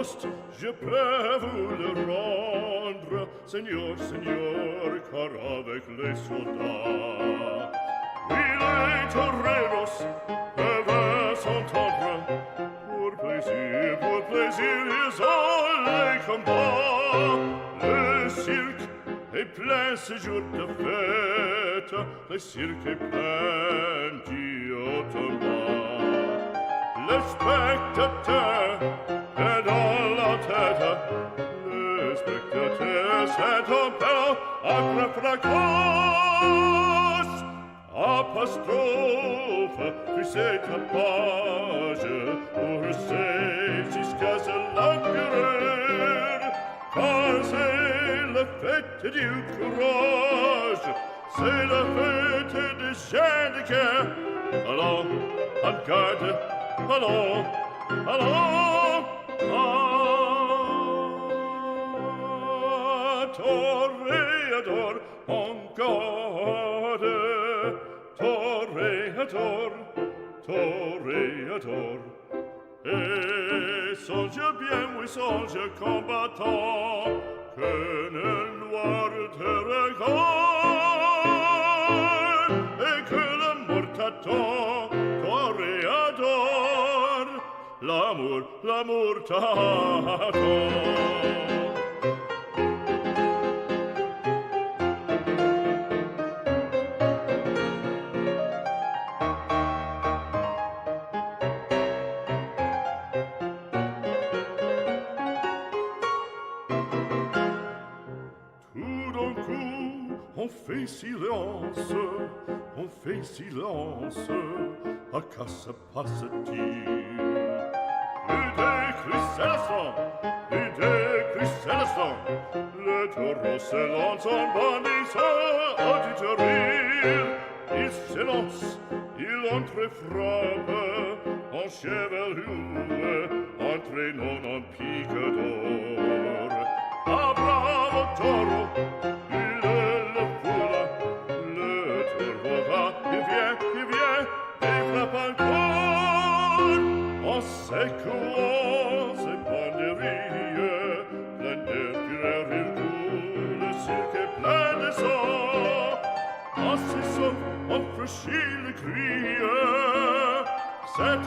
poste, je peux vous le rendre, Seigneur, Seigneur, car avec les soldats, oui, les toreros peuvent s'entendre, pour plaisir, ils ont les combats. Le cirque est plein ce jour de fête, le cirque est plein d'automates. Le spectateur est dans la tête, le spectateur c'est un peu à fracasse. Apostrophe, puis c'est ta page, pour c'est jusqu'à l'empereur, car c'est la fête du courage, c'est la fête des gens de cœur. Allons, en garde, allons, allons, toréador, en garde, toréador, toréador. Et songe bien, oui, songe combattant, que le noir te regarde, et que l'amour t'attend, toréador, l'amour t'attend. On fait silence, à qu'à se passe-t-il? Plus de cristalles, le taureau se lance en bandissant auditorie. Il s'élance, il entre frappe, en chevelure, entraînant en pique d'or. Ah, bravo taureau! Secouant ses banderilles, plein de fureur il coule, le cirque est plein de sang. En cessant, on franchit le cri, c'est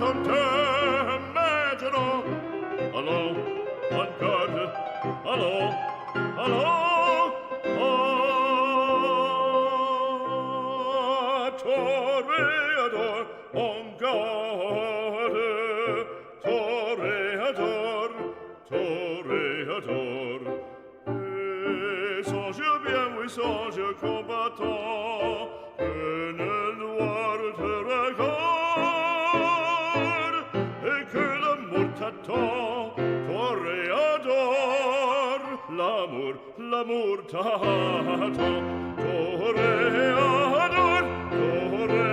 maintenant. Allons, en garde, allons, allons, toréador, en garde. Toréador, toréador, et songe bien, oui, songe combattant, que le noir te regarde, et que l'amour t'attend, toréador, l'amour t'attend, toréador, toréador.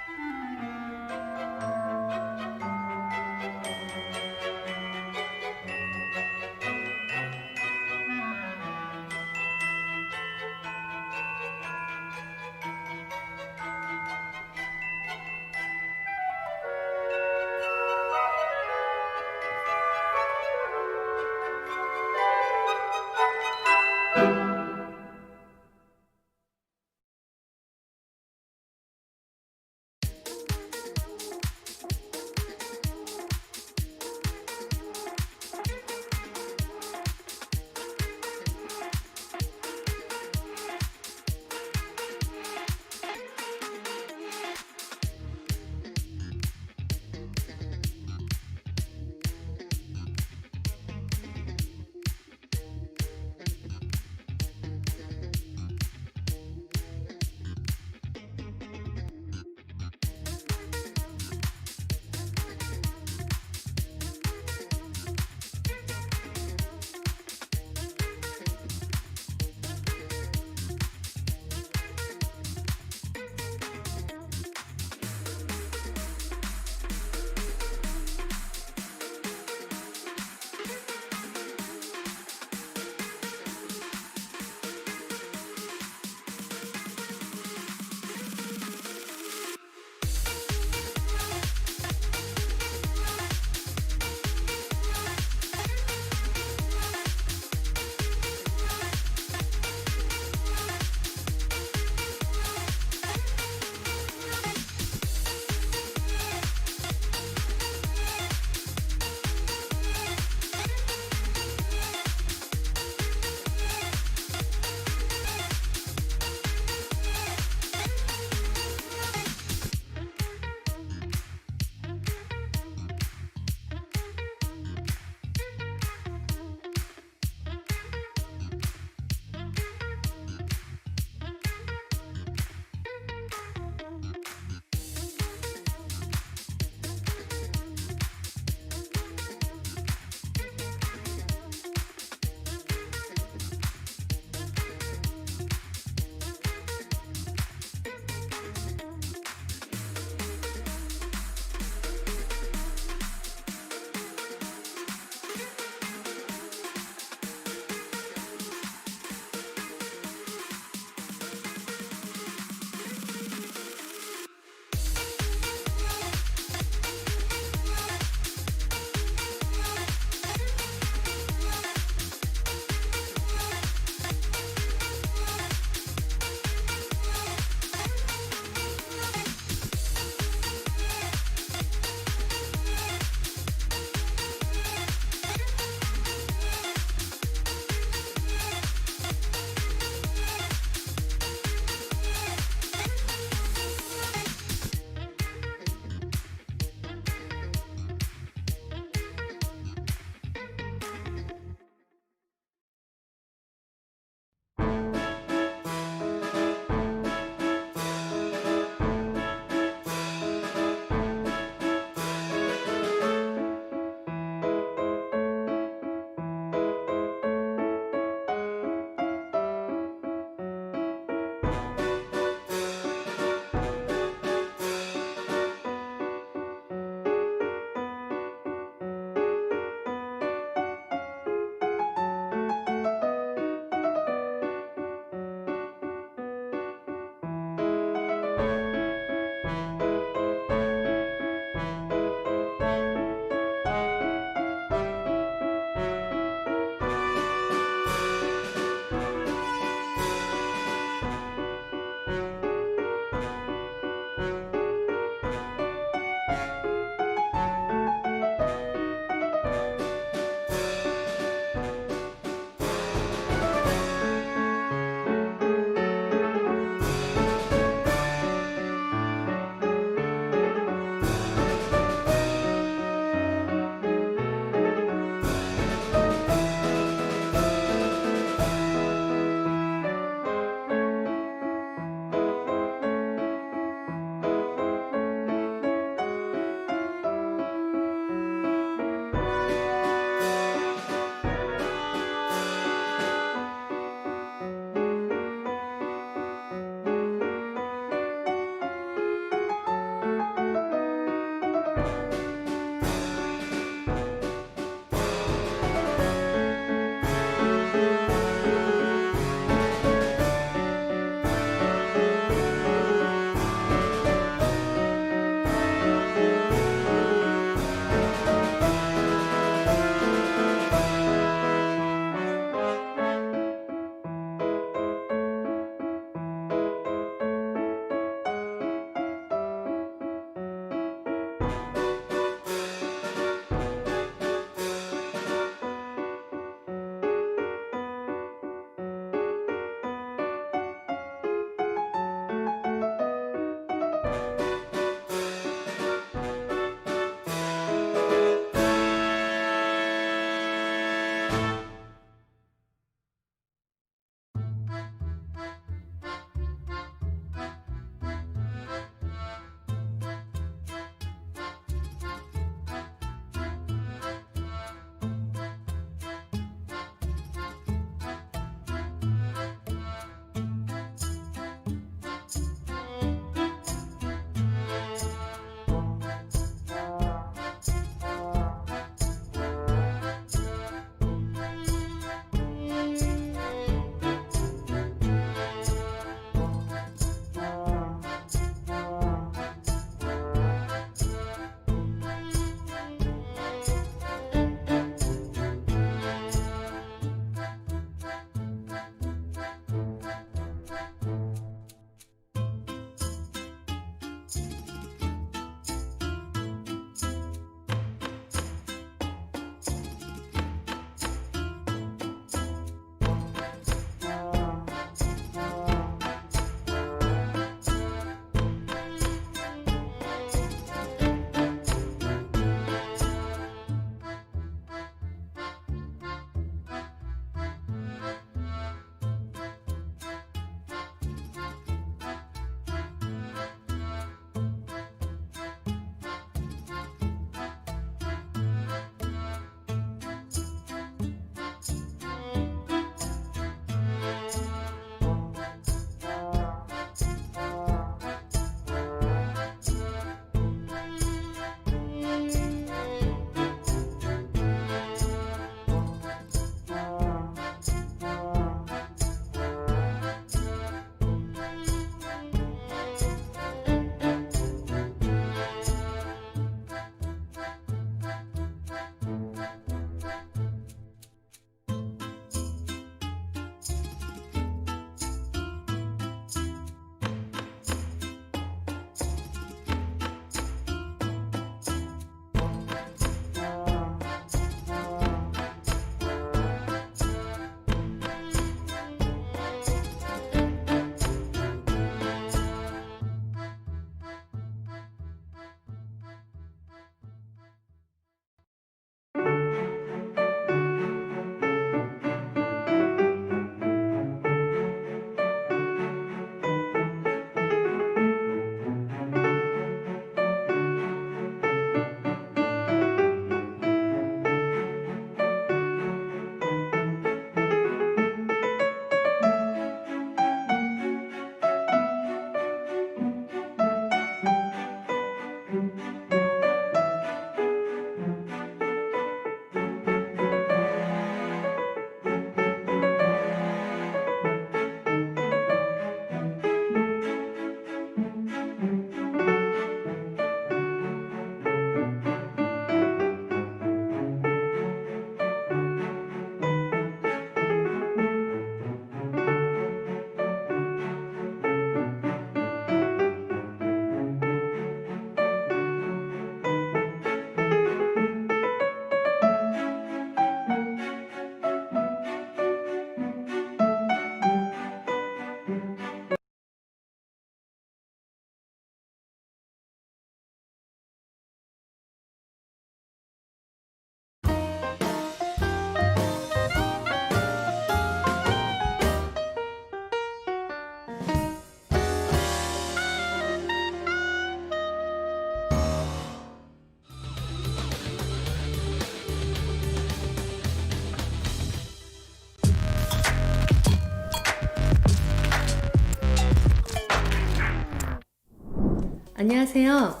안녕하세요.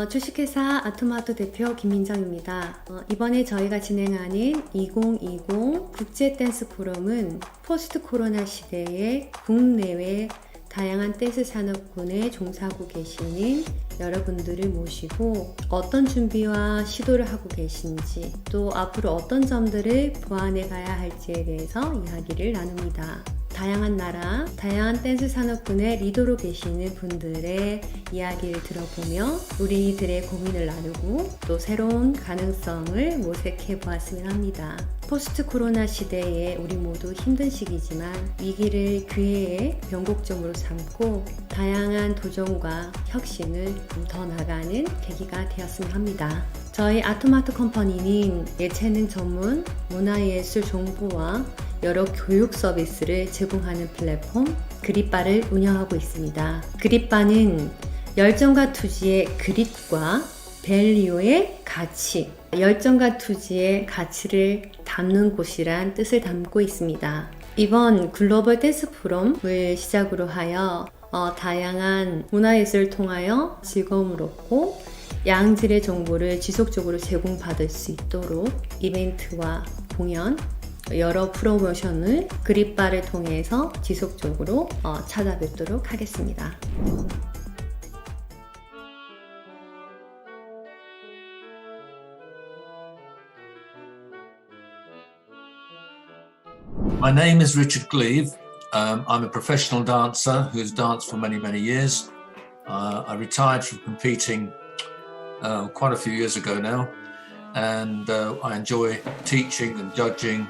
주식회사 아토마토 대표 김민정입니다. 이번에 저희가 진행하는 2020 국제댄스포럼은 포스트 코로나 시대에 국내외 다양한 댄스 산업군에 종사하고 계시는 여러분들을 모시고 어떤 준비와 시도를 하고 계신지 또 앞으로 어떤 점들을 보완해 가야 할지에 대해서 이야기를 나눕니다. 다양한 나라, 다양한 댄스 산업군의 리더로 계시는 분들의 이야기를 들어보며 우리들의 고민을 나누고 또 새로운 가능성을 모색해 보았으면 합니다. 포스트 코로나 시대에 우리 모두 힘든 시기지만 위기를 기회의 변곡점으로 삼고 다양한 도전과 혁신을 더 나가는 계기가 되었으면 합니다. 저희 아토마토 컴퍼니는 예체능 전문 문화예술 정보와 여러 교육 서비스를 제공하는 플랫폼 그릿바를 운영하고 있습니다. 그릿바는 열정과 투지의 그릿과 밸류의 가치, 열정과 투지의 가치를 담는 곳이란 뜻을 담고 있습니다. 이번 글로벌 댄스 포럼을 시작으로 하여 다양한 문화예술을 통하여 즐거움을 얻고 양질의 정보를 지속적으로 제공받을 수 있도록 이벤트와 공연, 여러 프로모션을 그릿바를 통해서 지속적으로 찾아뵙도록 하겠습니다. My name is Richard Gleave. I'm a professional dancer who's danced for many, many years. I retired from competing quite a few years ago now, and I enjoy teaching and judging,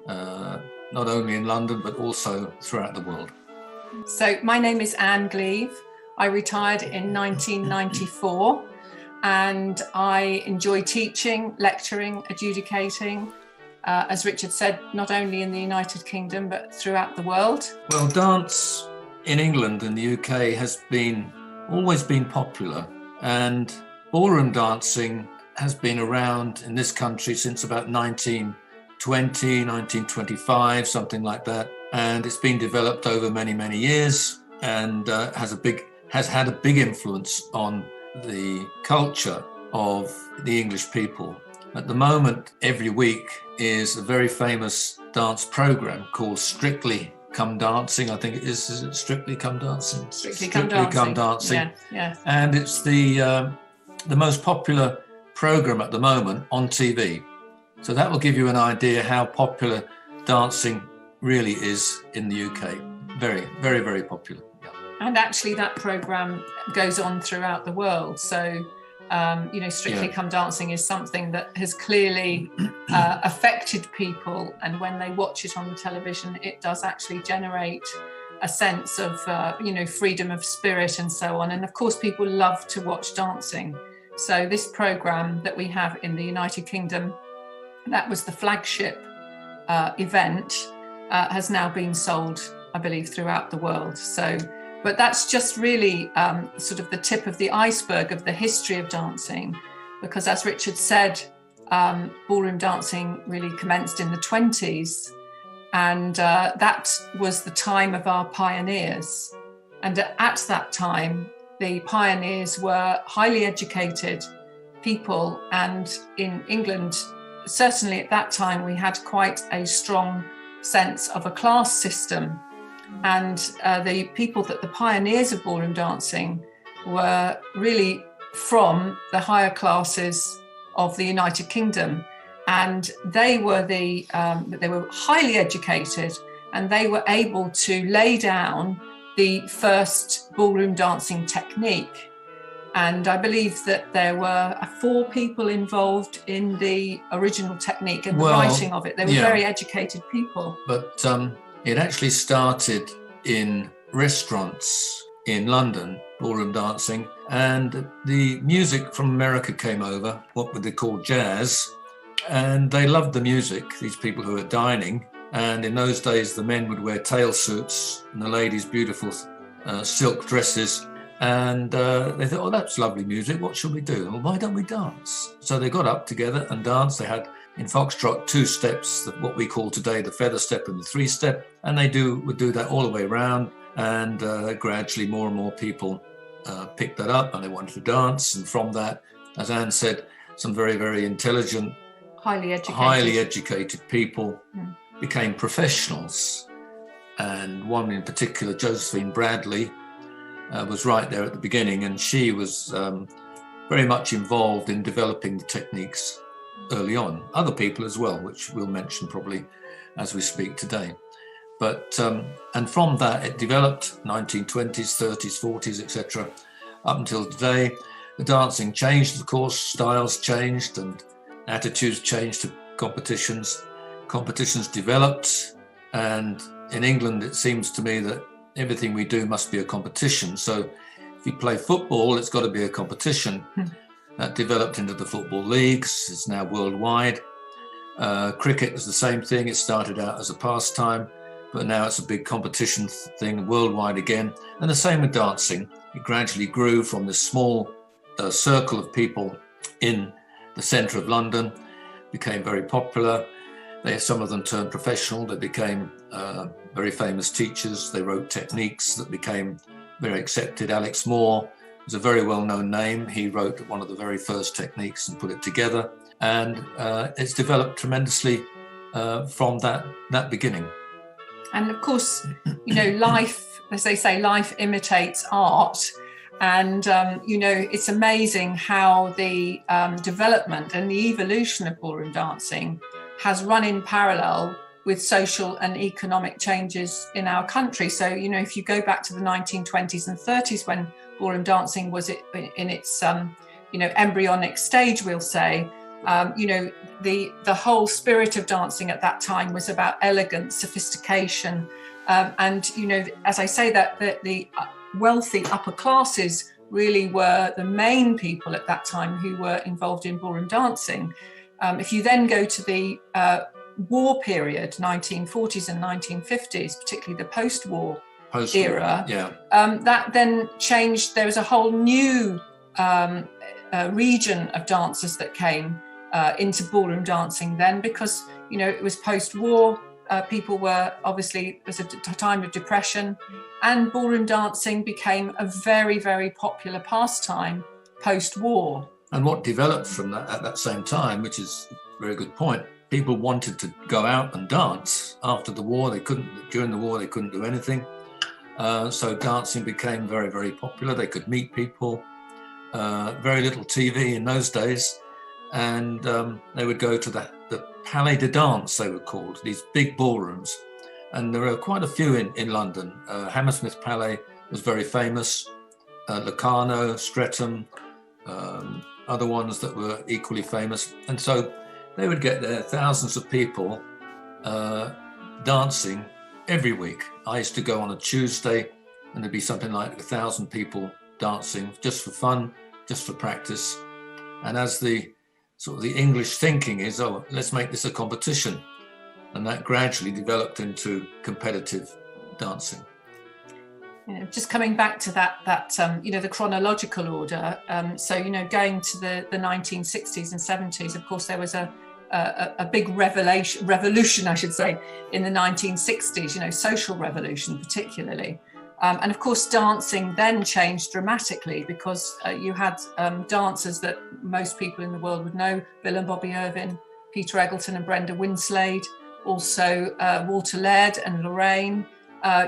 not only in London but also throughout the world. So my name is Anne Gleave. I retired in 1994, and I enjoy teaching, lecturing, adjudicating, as Richard said, not only in the United Kingdom but throughout the world. Well, dance in England and the UK has always been popular, and ballroom dancing has been around in this country since about 1920, 1925, something like that. And it's been developed over many, many years, and has had a big influence on the culture of the English people. At the moment, every week is a very famous dance program called Strictly Come Dancing. I think it is it Strictly Come Dancing? Strictly Come Dancing. Yeah. And it's the most popular program at the moment on TV. So that will give you an idea how popular dancing really is in the UK. Very, very, very popular. Yeah. And actually that program goes on throughout the world. So Strictly Come Dancing is something that has clearly affected people, and when they watch it on the television, it does actually generate a sense of freedom of spirit and so on. And of course, people love to watch dancing. So this program that we have in the United Kingdom, that was the flagship event, has now been sold, I believe, throughout the world. But that's just really sort of the tip of the iceberg of the history of dancing, because as Richard said, ballroom dancing really commenced in the 20s, and that was the time of our pioneers. And at that time, the pioneers were highly educated people, and in England, certainly at that time, we had quite a strong sense of a class system. And the people the pioneers of ballroom dancing were really from the higher classes of the United Kingdom, and they were highly educated, and they were able to lay down the first ballroom dancing technique. And I believe that there were 4 people involved in the original technique and the writing of it. They were very educated people. But it actually started in restaurants in London, ballroom dancing, and the music from America came over, what would they call jazz, and they loved the music, these people who were dining. And in those days, the men would wear tail suits and the ladies beautiful silk dresses. And they thought, that's lovely music, what shall we do? Well, why don't we dance? So they got up together and danced. They had, in Foxtrot, 2 steps, what we call today the feather step and the 3-step. And they would do that all the way around. And gradually more and more people picked that up and they wanted to dance. And from that, as Anne said, some very, very intelligent, highly educated people became professionals. And one in particular, Josephine Bradley, was right there at the beginning, and she was very much involved in developing the techniques early on. Other people as well, which we'll mention probably as we speak today. But and from that it developed 1920s, 30s, 40s, etc. up until today. The dancing changed, of course, styles changed and attitudes changed to competitions. Competitions developed, and in England it seems to me that everything we do must be a competition. So if you play football, it's got to be a competition. That developed into the football leagues. It's now worldwide. Cricket was the same thing. It started out as a pastime, but now it's a big competition thing worldwide again. And the same with dancing. It gradually grew from this small circle of people in the centre of London, became very popular. Some of them turned professional. They became very famous teachers. They wrote techniques that became very accepted. Alex Moore was a very well-known name. He wrote one of the very first techniques and put it together. And it's developed tremendously from that beginning. And of course, you know, life, as they say, life imitates art. And, you know, it's amazing how the development and the evolution of ballroom dancing has run in parallel with social and economic changes in our country. So, you know, if you go back to the 1920s and 30s when ballroom dancing was in its, you know, embryonic stage, we'll say, you know, the whole spirit of dancing at that time was about elegance, sophistication. And, you know, as I say, that the wealthy upper classes really were the main people at that time who were involved in ballroom dancing. If you then go to the war period, 1940s and 1950s, particularly the post-war era, that then changed. There was a whole new region of dancers that came into ballroom dancing then, because, you know, it was post-war. People were obviously, it was a time of depression, and ballroom dancing became a very, very popular pastime post-war. And what developed from that at that same time, which is a very good point, people wanted to go out and dance. After the war, they couldn't. During the war, they couldn't do anything. So dancing became very, very popular. They could meet people. Very little TV in those days. And they would go to the Palais de Danse, they were called, these big ballrooms. And there are quite a few in London. Hammersmith Palais was very famous. Locarno, Streatham, other ones that were equally famous. And so they would get there, thousands of people dancing every week. I used to go on a Tuesday and there'd be something like 1,000 people dancing just for fun, just for practice. And as the sort of the English thinking is, oh, let's make this a competition. And that gradually developed into competitive dancing. You know, just coming back to that you know, the chronological order. So, you know, going to the 1960s and 70s, of course, there was a big revolution, I should say, in the 1960s, you know, social revolution particularly. And of course, dancing then changed dramatically because you had dancers that most people in the world would know, Bill and Bobby Irvin, Peter Eggleton and Brenda Winslade, also Walter Laird and Lorraine.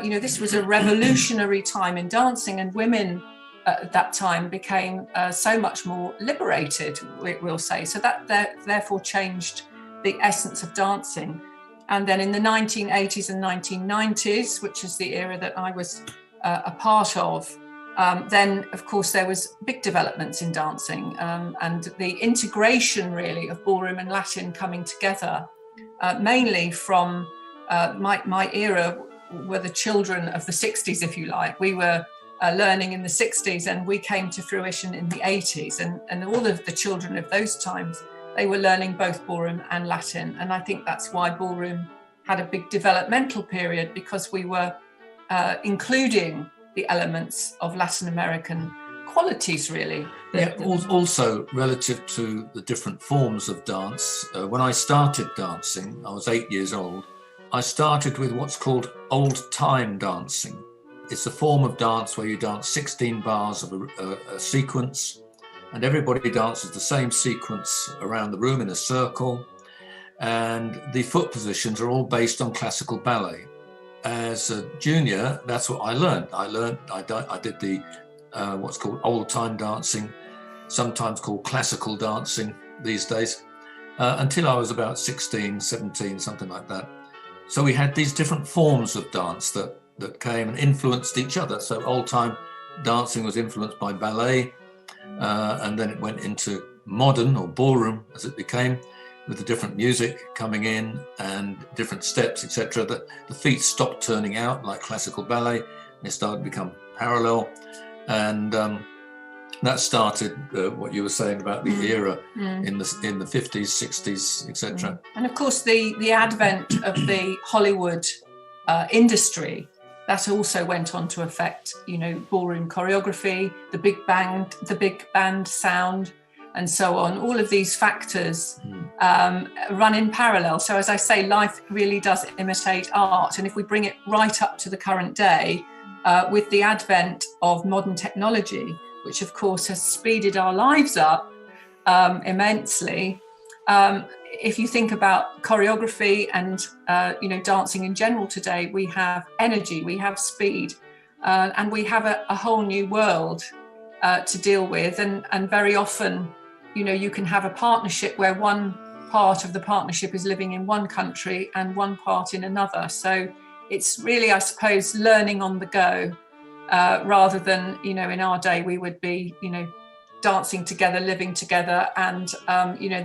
You know, this was a revolutionary time in dancing, and women at that time became so much more liberated, we'll say. So that therefore changed the essence of dancing. And then in the 1980s and 1990s, which is the era that I was a part of, then of course there was big developments in dancing and the integration really of ballroom and Latin coming together, mainly from my era were the children of the 60s, if you like. We were learning in the 60s and we came to fruition in the 80s, and all of the children of those times, they were learning both ballroom and Latin. And I think that's why ballroom had a big developmental period, because we were including the elements of Latin American qualities, really. Also relative to the different forms of dance. When I started dancing, I was 8 years old. I started with what's called old time dancing. it's a form of dance where you dance 16 bars of a sequence, and everybody dances the same sequence around the room in a circle, and the foot positions are all based on classical ballet. As a junior, that's what I learned. I did the what's called old time dancing, sometimes called classical dancing these days, until I was about 16, 17, something like that. So we had these different forms of dance that came and influenced each other. So old time dancing was influenced by ballet, and then it went into modern or ballroom as it became, with the different music coming in and different steps, etc. The feet stopped turning out like classical ballet. They started to become parallel, and that started what you were saying about the era in the 50s, 60s, etc. And of course, the advent of the Hollywood industry, that also went on to affect, ballroom choreography, the big band sound, and so on. All of these factors run in parallel. So as I say, life really does imitate art. And if we bring it right up to the current day, with the advent of modern technology, which of course has speeded our lives up immensely. If you think about choreography and dancing in general today, we have energy, we have speed, and we have a whole new world to deal with. And very often, you can have a partnership where one part of the partnership is living in one country and one part in another. So it's really, I suppose, learning on the go. Rather than, in our day, we would be, dancing together, living together, and,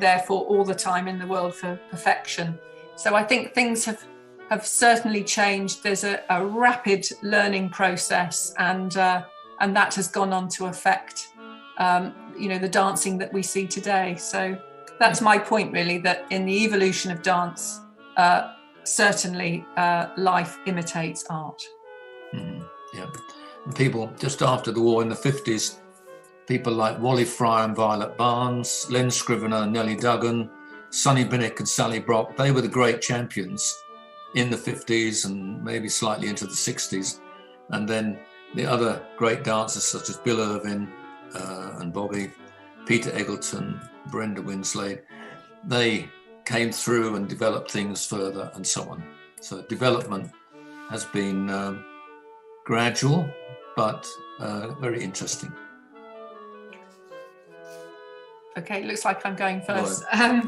therefore all the time in the world for perfection. So I think things have certainly changed. There's a rapid learning process, and that has gone on to affect, the dancing that we see today. So that's my point, really, that in the evolution of dance, certainly life imitates art. Mm-hmm. Yeah. People just after the war in the 50s, people like Wally Fryer and Violet Barnes, Len Scrivener and Nellie Duggan, Sonny Binnick and Sally Brock, they were the great champions in the 50s and maybe slightly into the 60s. And then the other great dancers such as Bill Irvin and Bobby, Peter Eggleton, Brenda Winslade, they came through and developed things further and so on. So development has been gradual, but very interesting. Okay, looks like I'm going first. Right.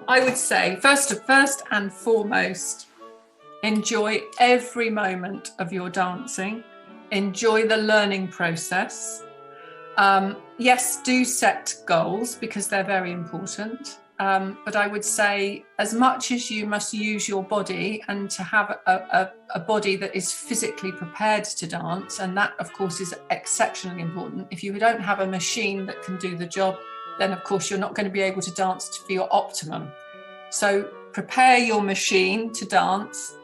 I would say, first and foremost, enjoy every moment of your dancing. Enjoy the learning process. Yes, do set goals because they're very important. But I would say, as much as you must use your body and to have a body that is physically prepared to dance, and that, of course, is exceptionally important. If you don't have a machine that can do the job, then, of course, you're not going to be able to dance for your optimum. So prepare your machine to dance.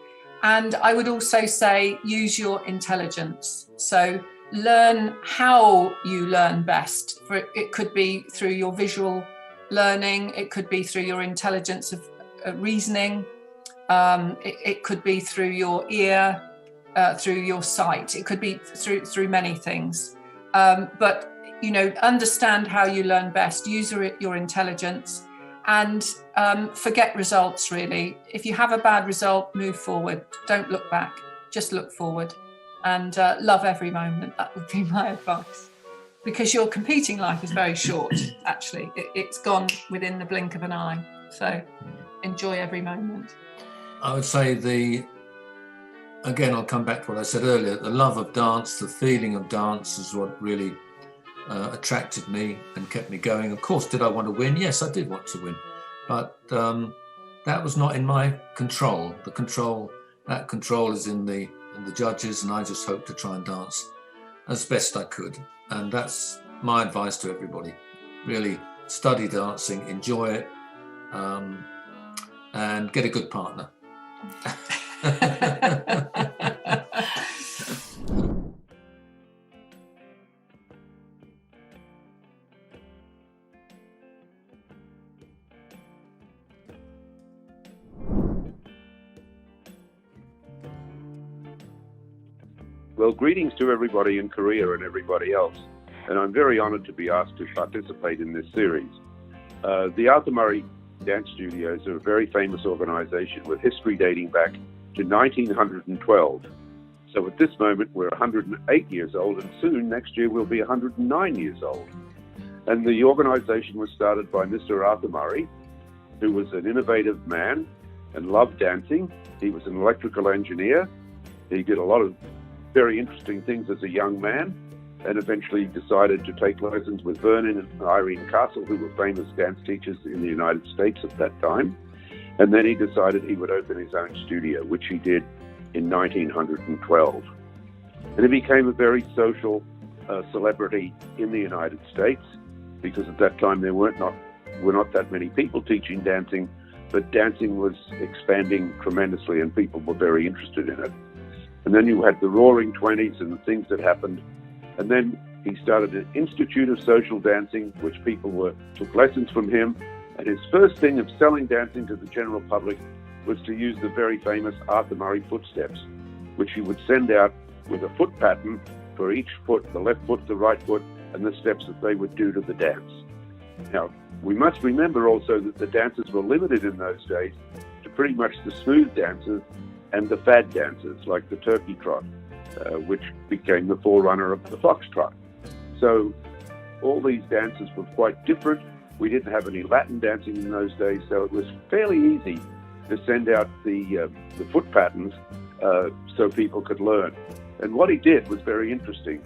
And I would also say, use your intelligence. So learn how you learn best. It could be through your visual learning, it could be through your intelligence of reasoning, it could be through your ear, through your sight, it could be through many things. But understand how you learn best, use your intelligence, and forget results, really. If you have a bad result, move forward, don't look back, just look forward, and love every moment. That would be my advice. Because your competing life is very short, actually. It's gone within the blink of an eye. So enjoy every moment. I would say again, I'll come back to what I said earlier, the love of dance, the feeling of dance is what really attracted me and kept me going. Of course, did I want to win? Yes, I did want to win. But that was not in my control. That control is in the judges, and I just hoped to try and dance as best I could. And that's my advice to everybody. Really study dancing, enjoy it, and get a good partner. Well, greetings to everybody in Korea and everybody else. And I'm very honored to be asked to participate in this series. The Arthur Murray Dance Studios are a very famous organization with history dating back to 1912. So at this moment, we're 108 years old, and soon, next year, we'll be 109 years old. And the organization was started by Mr. Arthur Murray, who was an innovative man and loved dancing. He was an electrical engineer. He did a lot of very interesting things as a young man, and eventually decided to take lessons with Vernon and Irene Castle, who were famous dance teachers in the United States at that time. And then he decided he would open his own studio, which he did in 1912. And he became a very social celebrity in the United States, because at that time there were not that many people teaching dancing, but dancing was expanding tremendously and people were very interested in it. And then you had the Roaring Twenties and the things that happened. And then he started an Institute of Social Dancing, which people took lessons from him. And his first thing of selling dancing to the general public was to use the very famous Arthur Murray footsteps, which he would send out with a foot pattern for each foot, the left foot, the right foot, and the steps that they would do to the dance. Now, we must remember also that the dances were limited in those days to pretty much the smooth dancers and the fad dancers, like the turkey trot, which became the forerunner of the foxtrot. So all these dances were quite different. We didn't have any Latin dancing in those days, so it was fairly easy to send out the foot patterns so people could learn. And what he did was very interesting.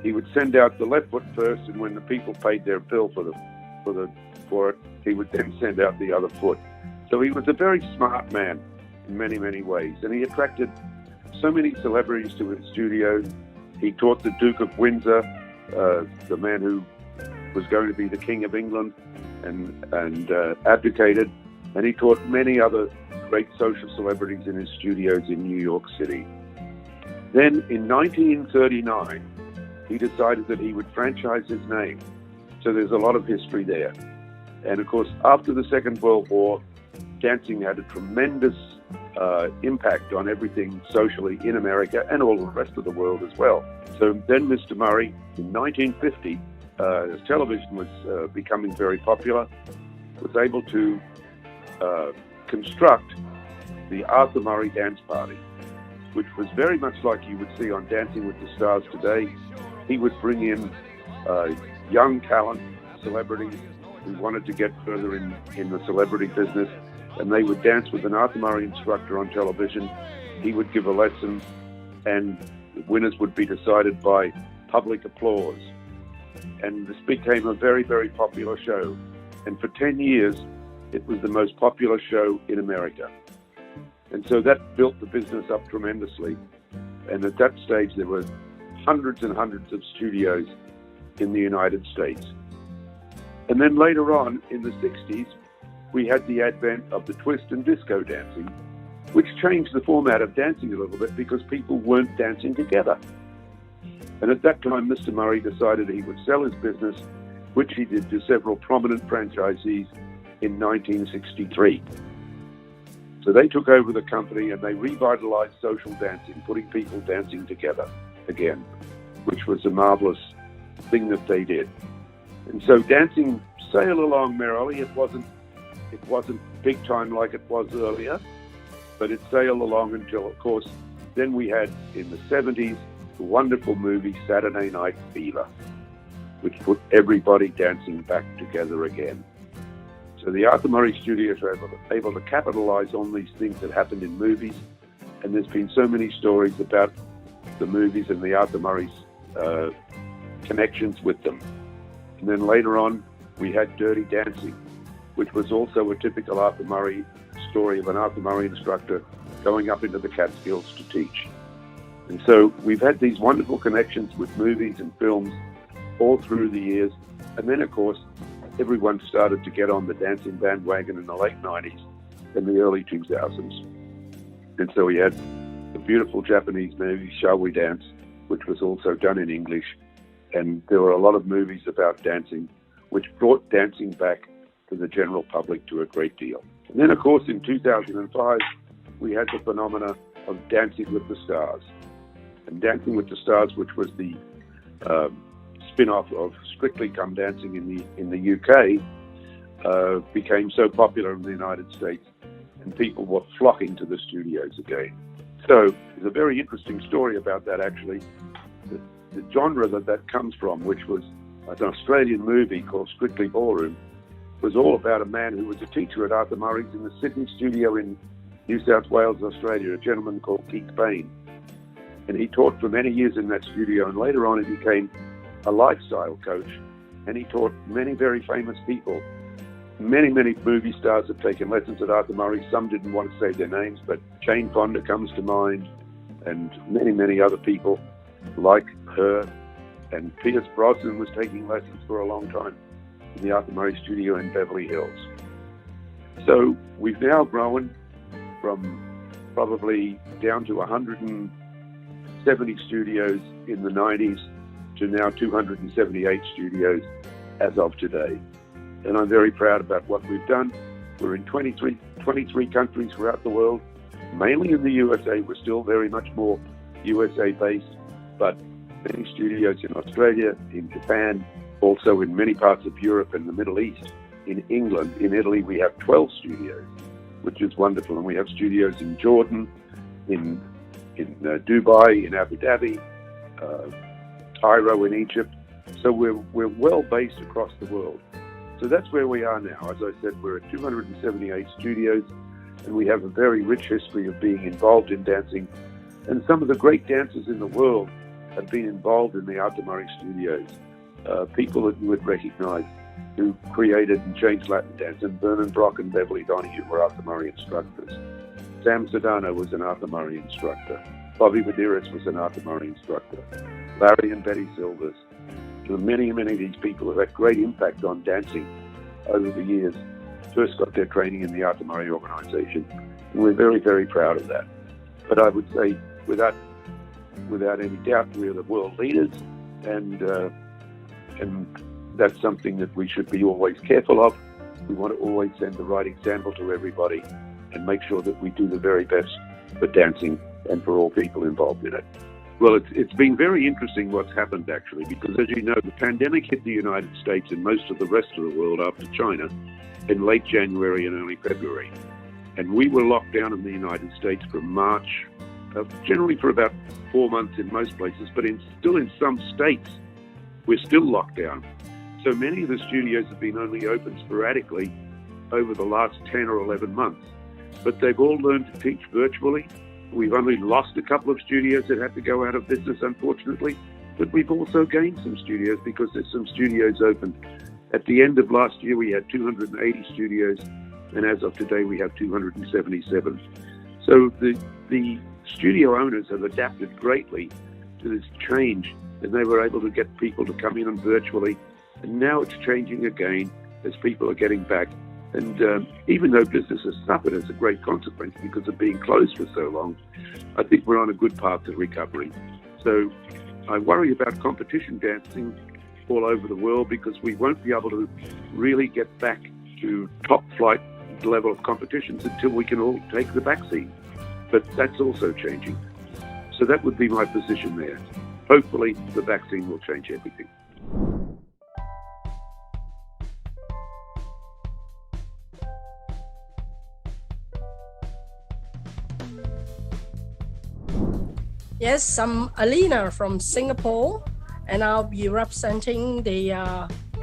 He would send out the left foot first, and when the people paid their bill for it, he would then send out the other foot. So he was a very smart man in many, many ways, and he attracted so many celebrities to his studios. He taught the Duke of Windsor, the man who was going to be the King of England, and abdicated, and he taught many other great social celebrities in his studios in New York City. Then in 1939, he decided that he would franchise his name. So there's a lot of history there. And of course, after the Second World War, dancing had a tremendous impact on everything socially in America and all the rest of the world as well. So then Mr. Murray, in 1950, as television was becoming very popular, was able to construct the Arthur Murray Dance Party, which was very much like you would see on Dancing with the Stars today. He would bring in young talent, celebrities who wanted to get further in the celebrity business, and they would dance with an Arthur Murray instructor on television. He would give a lesson, and the winners would be decided by public applause. And this became a very, very popular show. And for 10 years, it was the most popular show in America. And so that built the business up tremendously. And at that stage, there were hundreds and hundreds of studios in the United States. And then later on, in the 60s, we had the advent of the twist and disco dancing, which changed the format of dancing a little bit because people weren't dancing together. And at that time, Mr. Murray decided he would sell his business, which he did to several prominent franchisees in 1963. So they took over the company and they revitalized social dancing, putting people dancing together again, which was a marvelous thing that they did. And so dancing sailed along merrily. It wasn't big time like it was earlier, but it sailed along until, of course, then we had in the 70s the wonderful movie Saturday Night Fever, which put everybody dancing back together again. So the Arthur Murray Studios were able to capitalize on these things that happened in movies, and there's been so many stories about the movies and the Arthur Murray's connections with them. And then later on, we had Dirty Dancing, which was also a typical Arthur Murray story of an Arthur Murray instructor going up into the Catskills to teach. And so we've had these wonderful connections with movies and films all through the years. And then, of course, everyone started to get on the dancing bandwagon in the late 90s and the early 2000s. And so we had the beautiful Japanese movie, Shall We Dance, which was also done in English. And there were a lot of movies about dancing, which brought dancing back to the general public to a great deal. And then, of course, in 2005, we had the phenomena of Dancing with the Stars. And Dancing with the Stars, which was the spin-off of Strictly Come Dancing in the UK, became so popular in the United States, and people were flocking to the studios again. So there's a very interesting story about that, actually. The genre that comes from, which was an Australian movie called Strictly Ballroom, was all about a man who was a teacher at Arthur Murray's in the Sydney studio in New South Wales, Australia, a gentleman called Keith Bain. And he taught for many years in that studio, and later on he became a lifestyle coach, and he taught many very famous people. Many movie stars have taken lessons at Arthur Murray. Some didn't want to say their names, but Jane Fonda comes to mind, and many other people like her. And Pierce Brosnan was taking lessons for a long time in the Arthur Murray studio in Beverly Hills. So we've now grown from probably down to 170 studios in the 90s to now 278 studios as of today. And I'm very proud about what we've done. We're in 23 countries throughout the world, mainly in the USA. We're still very much more USA-based, but many studios in Australia, in Japan, also in many parts of Europe and the Middle East. In England, in Italy, we have 12 studios, which is wonderful. And we have studios in Jordan, in Dubai, in Abu Dhabi, Cairo in Egypt. So we're well based across the world. So that's where we are now. As I said, we're at 278 studios, and we have a very rich history of being involved in dancing. And some of the great dancers in the world have been involved in the Arthur Murray studios. People that you would recognize who created and changed Latin dance, and Vernon Brock and Beverly Donahue were Arthur Murray instructors. Sam Sedano was an Arthur Murray instructor. Bobby Medeiros was an Arthur Murray instructor. Larry and Betty Silvers. So many of these people have had great impact on dancing over the years. First got their training in the Arthur Murray organization, and we're very, very proud of that. But I would say, without any doubt, we're the world leaders, and that's something that we should be always careful of. We want to always send the right example to everybody and make sure that we do the very best for dancing and for all people involved in it. Well, it's been very interesting what's happened, actually, because, as you know, the pandemic hit the United States and most of the rest of the world after China in late January and early February. And we were locked down in the United States from March, generally for about 4 months in most places, but still in some states, we're still locked down. So many of the studios have been only open sporadically over the last 10 or 11 months, but they've all learned to teach virtually. We've only lost a couple of studios that had to go out of business, unfortunately, but we've also gained some studios because there's some studios open. At the end of last year, we had 280 studios, and as of today, we have 277. So the studio owners have adapted greatly to this change, and they were able to get people to come in and virtually, and now it's changing again as people are getting back. And even though business has suffered as a great consequence because of being closed for so long, I think we're on a good path to recovery. So I worry about competition dancing all over the world because we won't be able to really get back to top flight level of competitions until we can all take the vaccine. But that's also changing. So that would be my position there. Hopefully the vaccine will change everything. Yes, I'm Alina from Singapore, and I'll be representing the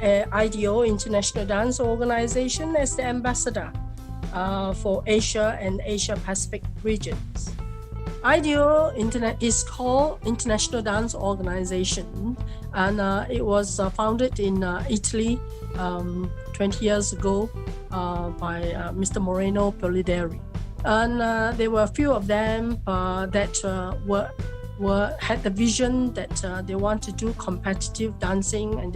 IDO International Dance Organization as the ambassador for Asia and Asia Pacific regions. IDO is called International Dance Organization, and it was founded in Italy 20 years ago by Mr. Moreno Polideri. And there were a few of them that had the vision that they want to do competitive dancing, and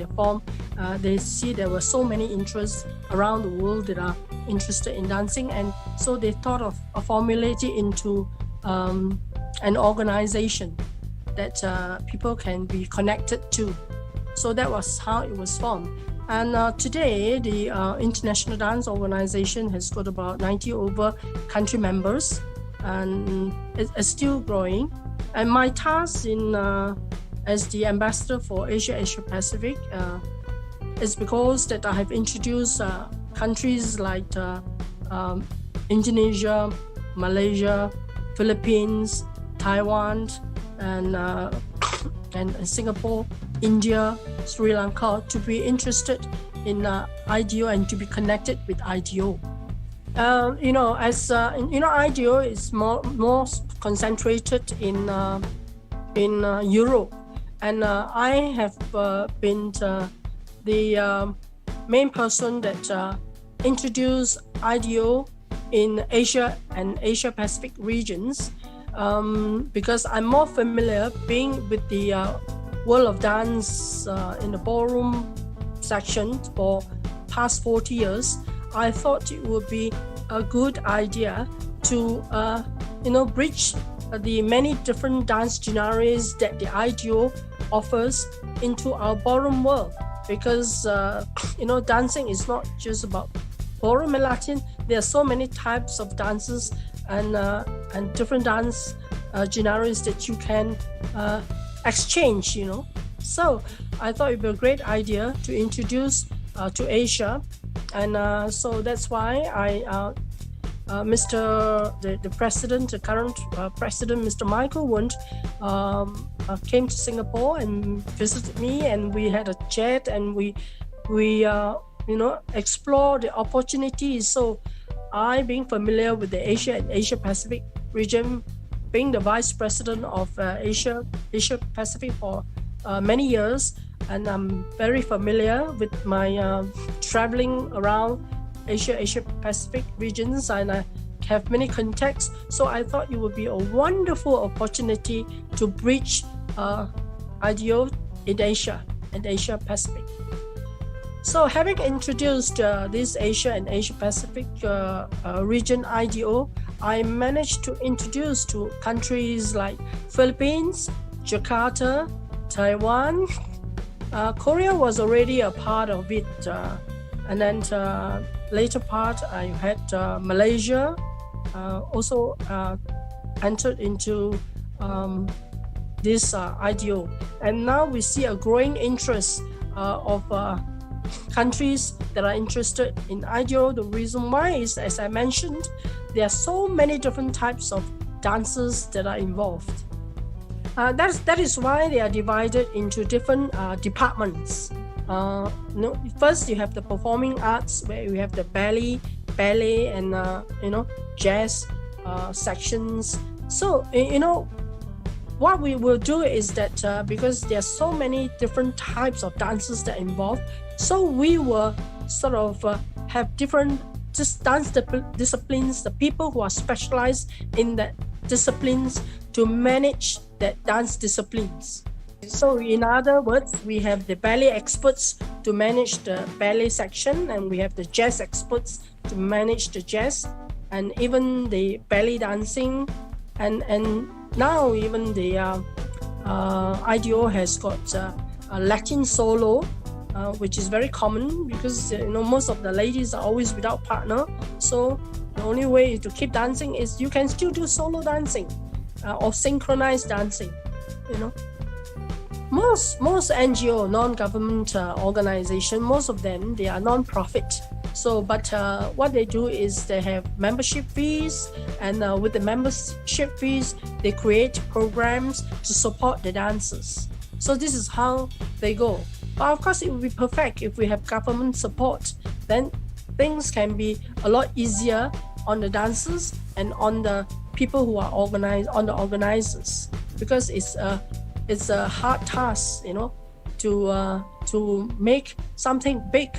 they see there were so many interests around the world that are interested in dancing, and so they thought of formulating into an organization that people can be connected to. So that was how it was formed. And today, the International Dance Organization has got about 90 over country members, and it's still growing. And my task as the ambassador for Asia Pacific is because that I have introduced countries like Indonesia, Malaysia, Philippines, Taiwan, and Singapore, India, Sri Lanka to be interested in IDO and to be connected with IDO. IDO is more concentrated in Europe, and I have been the main person that introduced IDO in Asia and Asia Pacific regions, because I'm more familiar being with the world of dance in the ballroom section for past 40 years. I thought it would be a good idea to bridge the many different dance genres that the IDO offers into our ballroom world, because dancing is not just about ballroom and Latin. There are so many types of dances and different dance genres that you can exchange, So I thought it would be a great idea to introduce to Asia, and so that's why the president, the current president, Mr. Michael Wundt, came to Singapore and visited me, and we had a chat, and we explore the opportunities. So I, being familiar with the Asia and Asia Pacific region, being the vice president of Asia Pacific for many years, and I'm very familiar with my traveling around Asia Pacific regions, and I have many contacts. So I thought it would be a wonderful opportunity to bridge IDO in Asia and Asia Pacific. So having introduced this Asia and Asia Pacific region IDO, I managed to introduce to countries like Philippines, Jakarta, Taiwan. Korea was already a part of it, and then later part I had Malaysia also entered into this IDO, and now we see a growing interest of countries that are interested in IDO. The reason why is, as I mentioned, there are so many different types of dances that are involved. That is why they are divided into different departments. First, you have the performing arts, where you have the ballet, and jazz sections. So what we will do is that because there are so many different types of dances that are involved, so we will sort of have different dance disciplines, the people who are specialized in that disciplines to manage that dance disciplines. So in other words, we have the ballet experts to manage the ballet section, and we have the jazz experts to manage the jazz, and even the belly dancing, and now even the IDO has got a Latin solo, which is very common because most of the ladies are always without partner. So the only way to keep dancing is you can still do solo dancing or synchronized dancing. Most NGO, non-government organization, most of them, they are non-profit. So, but what they do is they have membership fees, and with the membership fees, they create programs to support the dancers. So this is how they go. But of course, it would be perfect if we have government support. Then things can be a lot easier on the dancers and on the people who are on the organizers, because it's a hard task, to make something big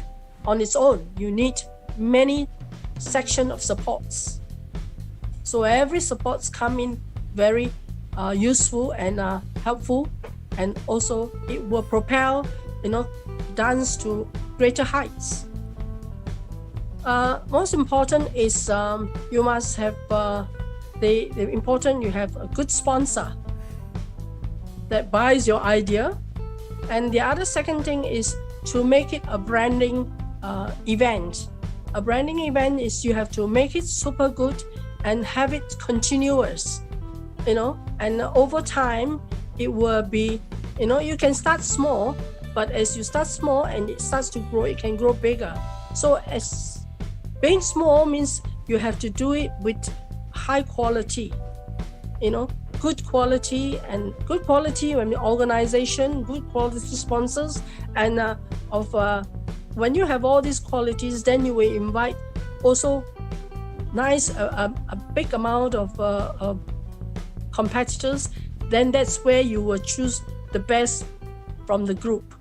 on its own. You need many sections of supports. So every supports come in very useful and helpful, and also it will propel dance to greater heights. Most important is you must have you have a good sponsor that buys your idea, and the other second thing is to make it a branding event. A branding event is you have to make it super good and have it continuous. and over time it will be, you can start small, but as you start small and it starts to grow, it can grow bigger. So as being small means you have to do it with high quality, good quality when the organization, good quality sponsors, and when you have all these qualities, then you will invite also a big amount of competitors. Then that's where you will choose the best from the group.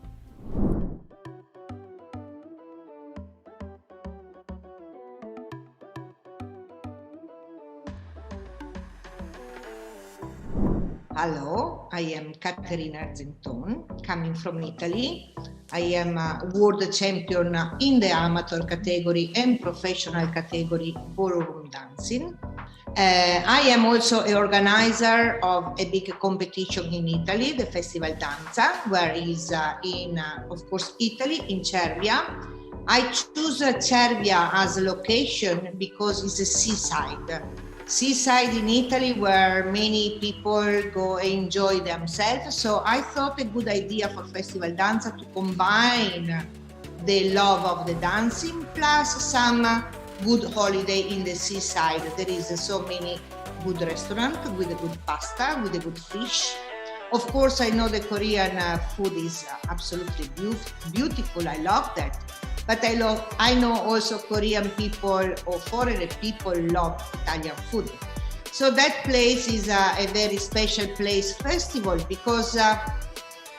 Hello, I am Caterina Argenton, coming from Italy. I am a world champion in the amateur category and professional category ballroom dancing. I am also an organizer of a big competition in Italy, the Festival Danza, where is in, of course, Italy, in Cervia. I choose Cervia as a location because it's a seaside in Italy where many people go enjoy themselves. So I thought a good idea for Festival Danza to combine the love of the dancing plus some good holiday in the seaside. There is so many good restaurants with a good pasta, with a good fish. Of course, I know the Korean food is absolutely beautiful. I love that. But I know also Korean people or foreign people love Italian food. So that place is a very special place festival because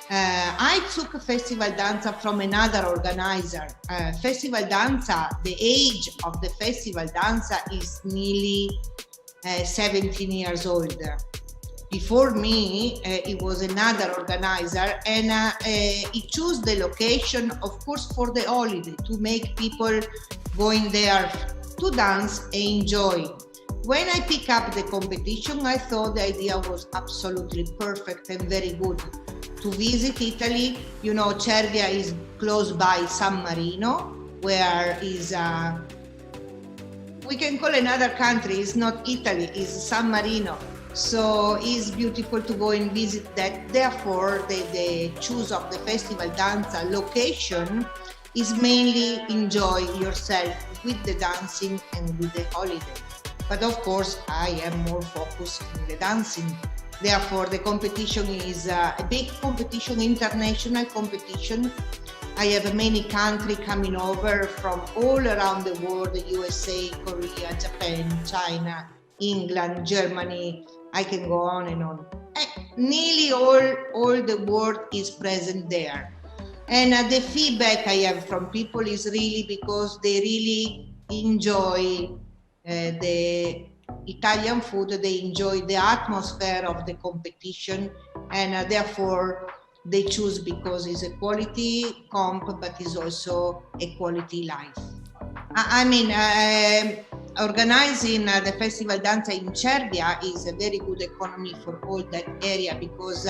I took Festival Danza from another organizer. Festival Danza, the age of the Festival Danza is nearly 17 years old. Before me, it was another organizer, and he chose the location, of course, for the holiday, to make people going there to dance and enjoy. When I pick up the competition, I thought the idea was absolutely perfect and very good. To visit Italy, Cervia is close by San Marino, where is we can call another country. It's not Italy, it's San Marino. So it's beautiful to go and visit that. Therefore, the choose of the Festival Danza location is mainly enjoy yourself with the dancing and with the holiday. But of course, I am more focused on the dancing. Therefore, the competition is a big competition, international competition. I have many countries coming over from all around the world, the USA, Korea, Japan, China, England, Germany. I can go on and on. Nearly all the world is present there. And the feedback I have from people is really because they really enjoy the Italian food, they enjoy the atmosphere of the competition, and therefore they choose because it's a quality comp, but it's also a quality life. Organizing the Festival Danza in Cervia is a very good economy for all that area because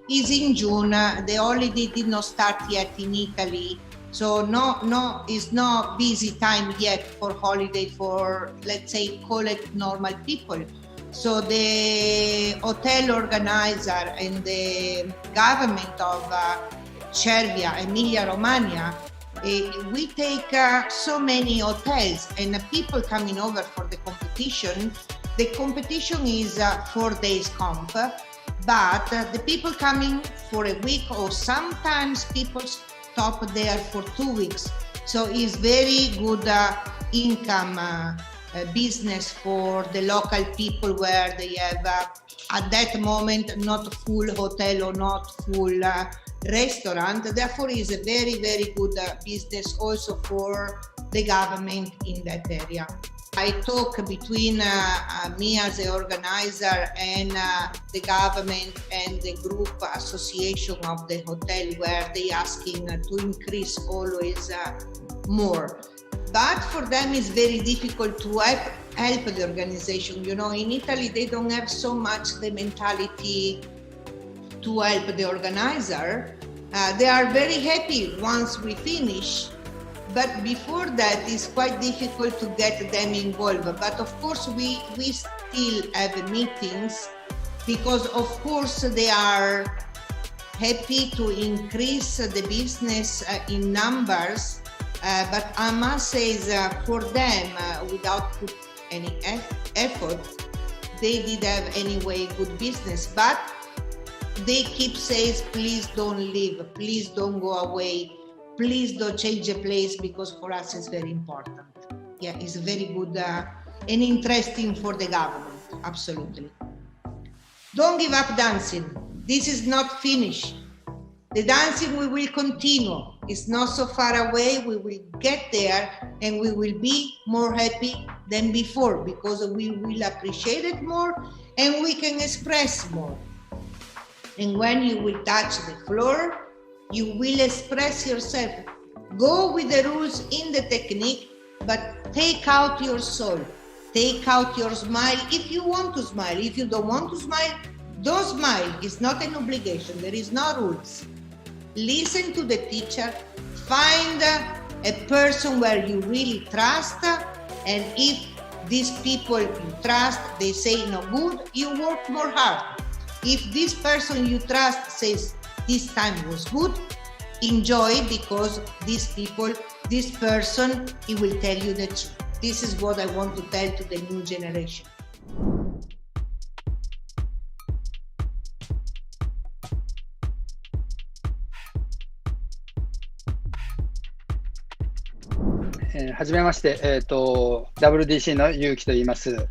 it's in June. The holiday did not start yet in Italy, so it's not busy time yet for holiday for, let's say, call it normal people. So the hotel organizer and the government of Cervia, Emilia-Romagna, we take so many hotels and people coming over for the competition. The competition is 4 days comp, but the people coming for a week or sometimes people stop there for 2 weeks. So it's very good income business for the local people where they have at that moment not full hotel or not full restaurant. Therefore is a very, very good business also for the government in that area. I talk between me as an organizer and the government and the group association of the hotel where they asking to increase always more. But for them it's very difficult to help the organization. In Italy they don't have so much the mentality to help the organizer. They are very happy once we finish, but before that it's quite difficult to get them involved. But of course we still have meetings because of course they are happy to increase the business in numbers, but I must say that for them, without put any effort, they did have anyway good business, but they keep saying, please don't leave, please don't go away, please don't change the place, because for us it's very important. Yeah, it's very good and interesting for the government, absolutely. Don't give up dancing. This is not finished. The dancing we will continue. It's not so far away. We will get there and we will be more happy than before because we will appreciate it more and we can express more. And when you will touch the floor, you will express yourself. Go with the rules in the technique, but take out your soul. Take out your smile if you want to smile. If you don't want to smile, don't smile. It's not an obligation. There is no rules. Listen to the teacher. Find a person where you really trust. And if these people you trust, they say no good, you work more hard. If this person you trust says this time was good, enjoy because these people, this person, he will tell you the truth. This is what I want to tell to the new generation. はじめまして、WDC のゆうきと言います。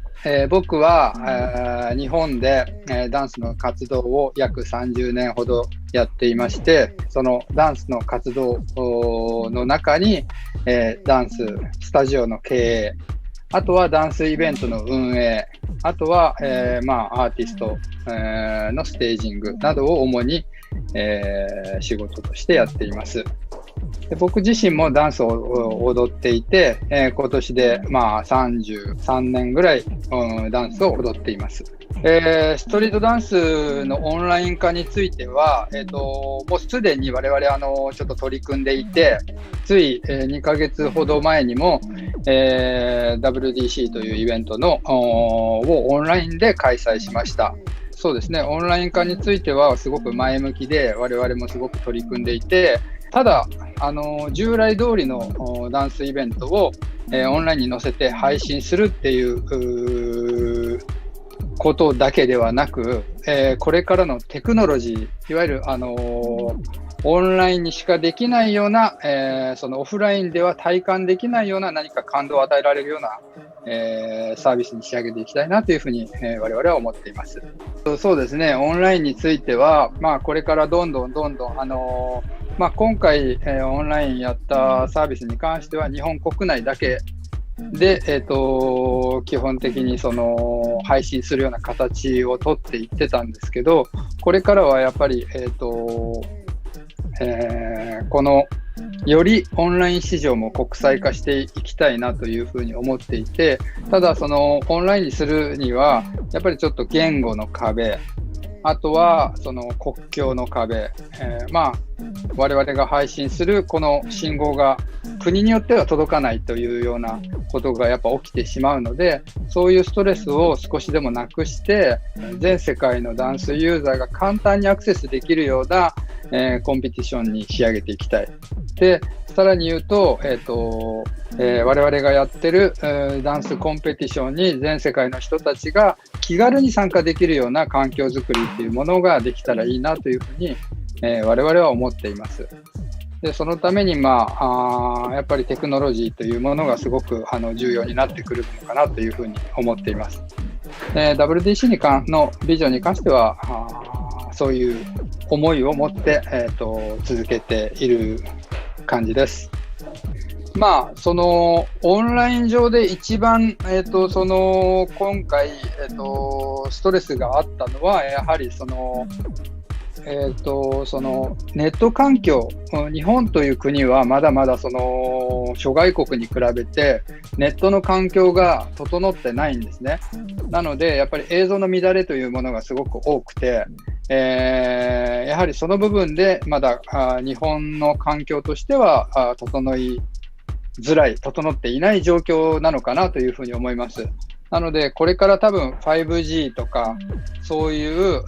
僕は日本でダンスの活動を約30年ほどやっていまして、そのダンスの活動の中にダンススタジオの経営、あとはダンスイベントの運営、あとはアーティストのステージングなどを主に仕事としてやっています。で僕自身もダンスを踊っていて、今年で33年ぐらい、ダンスを踊っています。ストリートダンスのオンライン化については、もうすでに我々ちょっと取り組んでいて、つい2ヶ月ほど前にも、WDC というイベントをオンラインで開催しました。そうですね、オンライン化についてはすごく前向きで、我々もすごく取り組んでいて、ただ従来通りのダンスイベントを、オンラインに載せて配信するっていうことだけではなく、これからのテクノロジー、いわゆるオンラインにしかできないような、そのオフラインでは体感できないような何か感動を与えられるような、サービスに仕上げていきたいなというふうに、我々は思っています。そうですね、オンラインについては、これからどんどん今回、オンラインやったサービスに関しては日本国内だけで、基本的にその配信するような形をとっていってたんですけど、これからはやっぱり、このよりオンライン市場も国際化していきたいなというふうに思っていて、ただそのオンラインにするにはやっぱりちょっと言語の壁、あとはその国境の壁、我々が配信するこの信号が国によっては届かないというようなことがやっぱ起きてしまうので、そういうストレスを少しでもなくして全世界のダンスユーザーが簡単にアクセスできるような、コンペティションに仕上げていきたい。で、さらに言うと、我々がやってる、ダンスコンペティションに全世界の人たちが気軽に参加できるような環境づくりというものができたらいいなというふうに、我々は思っています。で、そのためにやっぱりテクノロジーというものがすごく重要になってくるのかなというふうに思っています。WDC のビジョンに関してはそういう思いを持って、続けている感じです。そのオンライン上で一番、今回、ストレスがあったのはやはりそのネット環境、日本という国はまだまだその諸外国に比べてネットの環境が整ってないんですね。なのでやっぱり映像の乱れというものがすごく多くて、やはりその部分でまだ日本の環境としては整っていない状況なのかなというふうに思います。なので、これから多分 5G とか、そういう、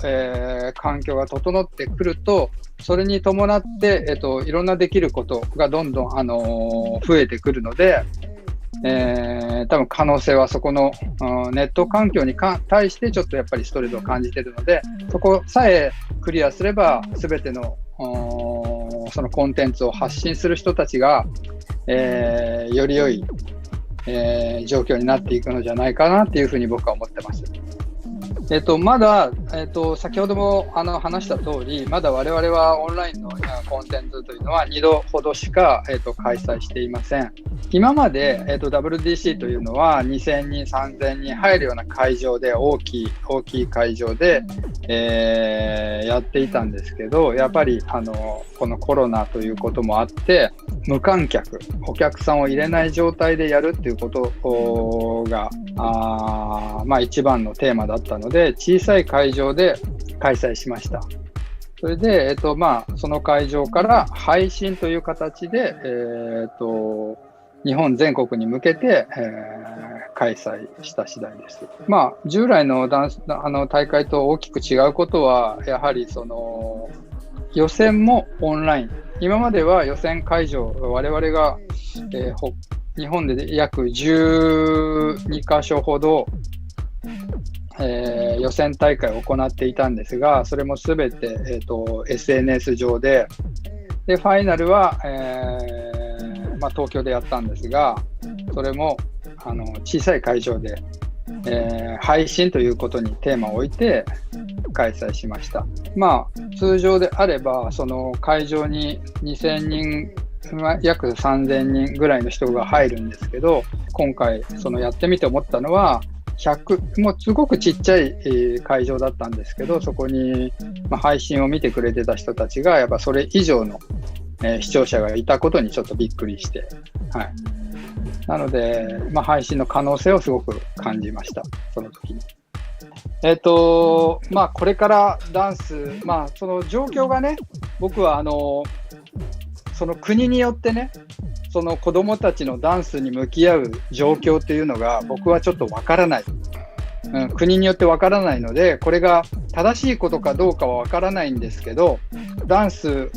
環境が整ってくると、それに伴って、いろんなできることがどんどん、増えてくるので、多分可能性はそこの、ネット環境に対してちょっとやっぱりストレスを感じているので、そこさえクリアすれば、すべてのそのコンテンツを発信する人たちが、より良い、状況になっていくのじゃないかなっていうふうに僕は思ってます。まだ、先ほども話した通り、まだ我々はオンラインのコンテンツというのは2度ほどしか、開催していません。今まで、WDC というのは2000人、3000人入るような会場で、大きい会場で、やっていたんですけど、やっぱりこのコロナということもあって、無観客、お客さんを入れない状態でやるっていうことが、一番のテーマだったので、小さい会場で開催しました。それで、その会場から配信という形で、日本全国に向けて、開催した次第です。従来の大会と大きく違うことは、やはり予選もオンライン。今までは予選会場、我々が、日本で約12カ所ほど、予選大会を行っていたんですが、それもすべて、SNS 上で、ファイナルは、東京でやったんですが、それも小さい会場で、配信ということにテーマを置いて開催しました。通常であれば、その会場に2000人、約3000人ぐらいの人が入るんですけど、今回やってみて思ったのは、もうすごくちっちゃい会場だったんですけど、そこに配信を見てくれてた人たちが、やっぱそれ以上の視聴者がいたことにちょっとびっくりして、はい。なので、配信の可能性をすごく感じました、その時に。これからダンス、その状況がね、僕はその国によってね、その子どもたちのダンスに向き合う状況っていうのが僕はちょっとわからない、国によってわからないので、これが正しいことかどうかはわからないんですけど、ダンス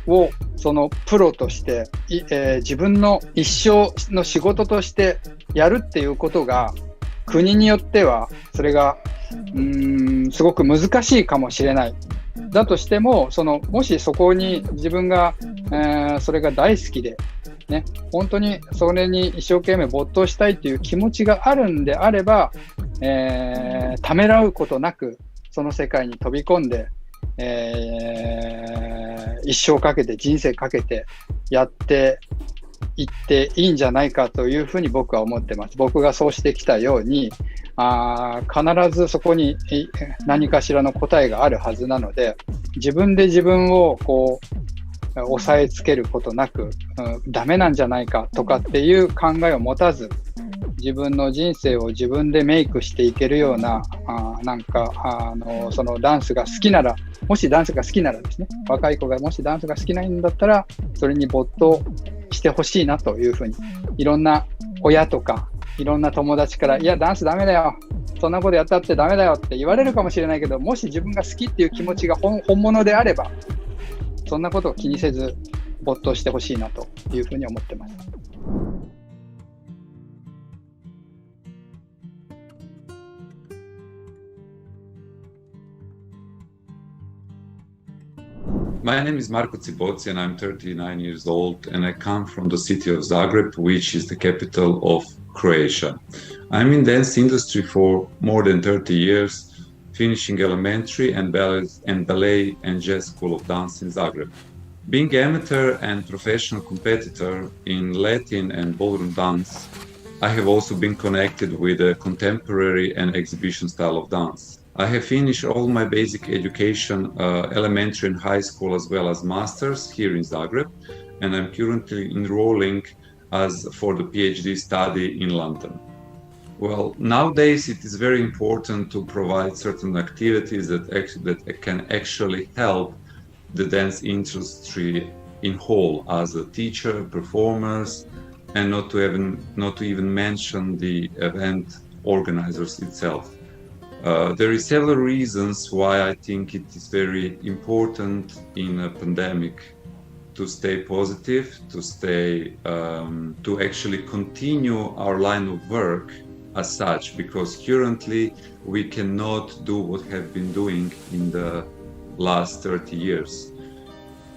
をそのプロとして、自分の一生の仕事としてやるっていうことが、国によってはそれがすごく難しいかもしれない。だとしても、もしそこに自分が、それが大好きで、ね、本当にそれに一生懸命没頭したいという気持ちがあるんであれば、ためらうことなくその世界に飛び込んで、一生かけて人生かけてやっていっていいんじゃないかというふうに僕は思ってます。僕がそうしてきたように、必ずそこに何かしらの答えがあるはずなので、自分で自分を押さえつけることなく、ダメなんじゃないかとかっていう考えを持たず、自分の人生を自分でメイクしていけるような、そのダンスが好きなら、もしダンスが好きならですね、若い子がもしダンスが好きなんだったら、それに没頭してほしいなというふうに、いろんな親とか、いろんな友達から、いや、ダンスダメだよ、そんなことやったってダメだよって言われるかもしれないけど、もし自分が好きっていう気持ちが本物であれば、そんなことを気にせず没頭してほしいなというふうに思ってます。My name is Marko Cipoci and I'm 39 years old and I come from the city of Zagreb, which is the capital of Croatia. I'm in dance industry for more than 30 years, finishing elementary and ballet and jazz school of dance in Zagreb. Being amateur and professional competitor in Latin and ballroom dance, I have also been connected with a contemporary and exhibition style of dance. I have finished all my basic education, elementary and high school, as well as masters here in Zagreb, and I'm currently enrolling for the PhD study in London. Well, nowadays it is very important to provide certain activities that can actually help the dance industry in whole, as a teacher, performers, and not to even mention the event organizers itself. There is several reasons why I think it is very important in a pandemic to stay positive, to actually continue our line of work as such, because currently we cannot do what we have been doing in the last 30 years.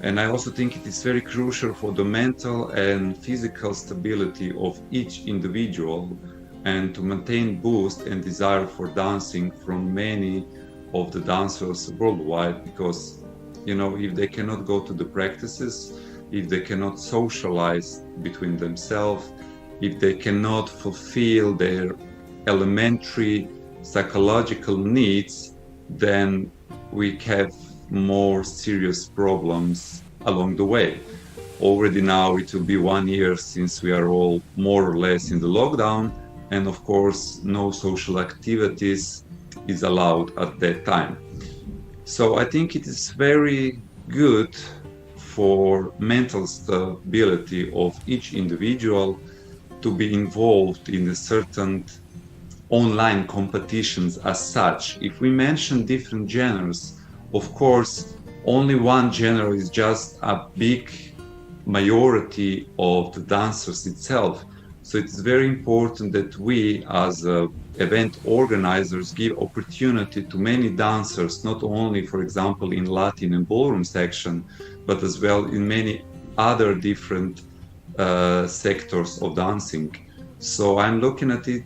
And I also think it is very crucial for the mental and physical stability of each individual, and to maintain boost and desire for dancing from many of the dancers worldwide, because if they cannot go to the practices, if they cannot socialize between themselves, if they cannot fulfill their elementary psychological needs, then we have more serious problems along the way. Already now it will be 1 year since we are all more or less in the lockdown, and of course no social activities is allowed at that time. So I think it is very good for mental stability of each individual to be involved in a certain online competitions as such. If we mention different genres, of course, only one genre is just a big majority of the dancers itself. So it's very important that we as event organizers give opportunity to many dancers, not only, for example, in Latin and ballroom section, but as well in many other different sectors of dancing. So I'm looking at it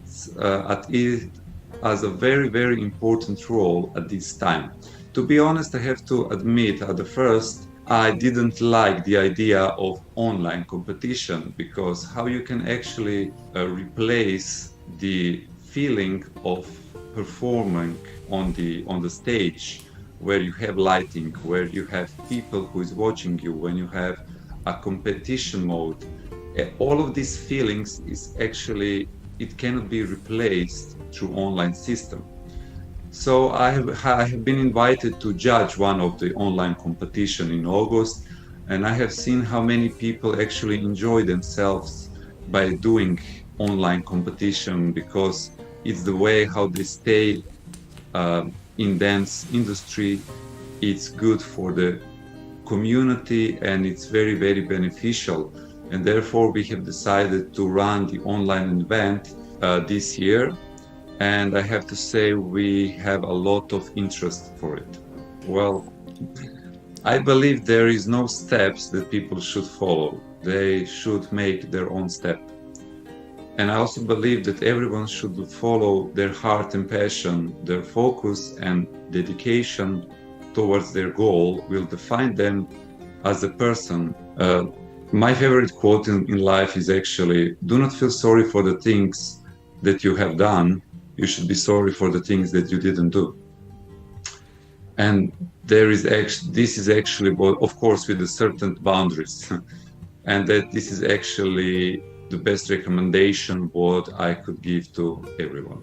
as a very, very important role at this time. To be honest, I have to admit at the first, I didn't like the idea of online competition, because how you can actually replace the feeling of performing on the stage, where you have lighting, where you have people who is watching you, when you have a competition mode. All of these feelings is actually, it cannot be replaced through online system. So I have been invited to judge one of the online competition in August, and I have seen how many people actually enjoy themselves by doing online competition, because it's the way how they stay in dance industry. It's good for the community and it's very, very beneficial. And therefore we have decided to run the online event this year. And I have to say we have a lot of interest for it. Well, I believe there is no steps that people should follow. They should make their own step. And I also believe that everyone should follow their heart and passion. Their focus and dedication towards their goal will define them as a person. My favorite quote in life is actually, do not feel sorry for the things that you have done. You should be sorry for the things that you didn't do. And this is actually, of course, with a certain boundaries. And that this is actually the best recommendation what I could give to everyone.